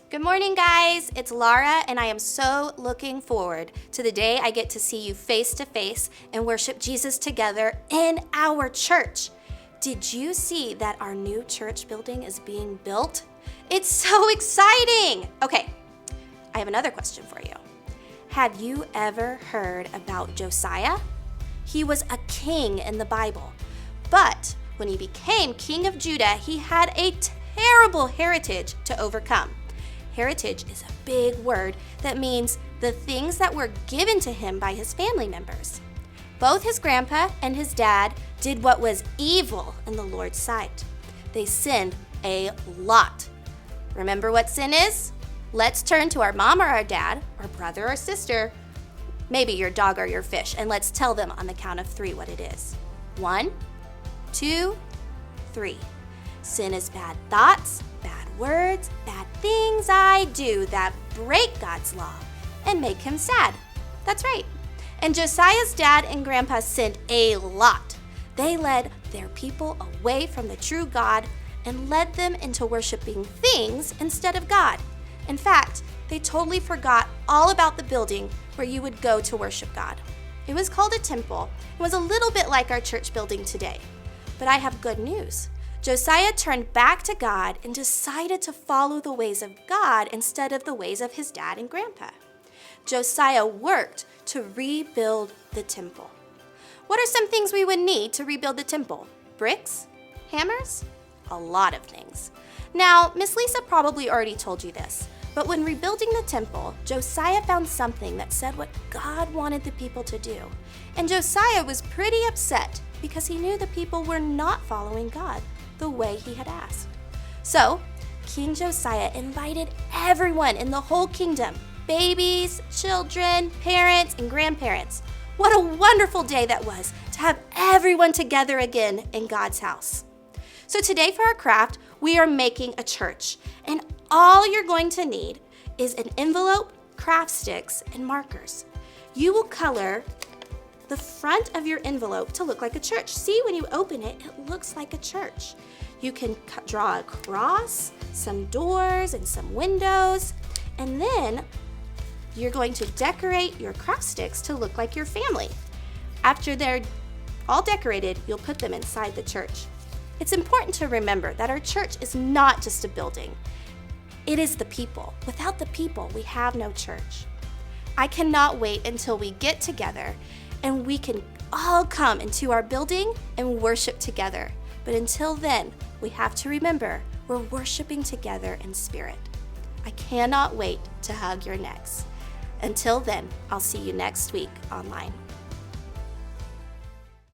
Good morning, guys. It's Lara, and I am so looking forward to the day I get to see you face to face and worship Jesus together in our church. Did you see that our new church building is being built? It's so exciting. Okay, I have another question for you. Have you ever heard about Josiah? He was a king in the Bible, but when he became king of Judah, he had a terrible heritage to overcome. Heritage is a big word that means the things that were given to him by his family members. Both his grandpa and his dad did what was evil in the Lord's sight. They sinned a lot. Remember what sin is? Let's turn to our mom or our dad, or brother or sister, maybe your dog or your fish, and let's tell them on the count of 3 what it is. 1, 2, 3. Sin is bad thoughts, bad words, bad things I do that break God's law and make him sad. That's right. And Josiah's dad and grandpa sinned a lot. They led their people away from the true God and led them into worshiping things instead of God. In fact, they totally forgot all about the building where you would go to worship God. It was called a temple. It was a little bit like our church building today. But I have good news. Josiah turned back to God and decided to follow the ways of God instead of the ways of his dad and grandpa. Josiah worked to rebuild the temple. What are some things we would need to rebuild the temple? Bricks? Hammers? A lot of things. Now, Miss Lisa probably already told you this, but when rebuilding the temple, Josiah found something that said what God wanted the people to do. And Josiah was pretty upset because he knew the people were not following God the way he had asked. So, King Josiah invited everyone in the whole kingdom, babies, children, parents, and grandparents. What a wonderful day that was to have everyone together again in God's house. So today for our craft, we are making a church, and all you're going to need is an envelope, craft sticks, and markers. You will color the front of your envelope to look like a church. See, when you open it, it looks like a church. You can draw a cross, some doors, and some windows, and then you're going to decorate your craft sticks to look like your family. After they're all decorated, you'll put them inside the church. It's important to remember that our church is not just a building. It is the people. Without the people, we have no church. I cannot wait until we get together and we can all come into our building and worship together. But until then, we have to remember we're worshiping together in spirit. I cannot wait to hug your necks. Until then, I'll see you next week online.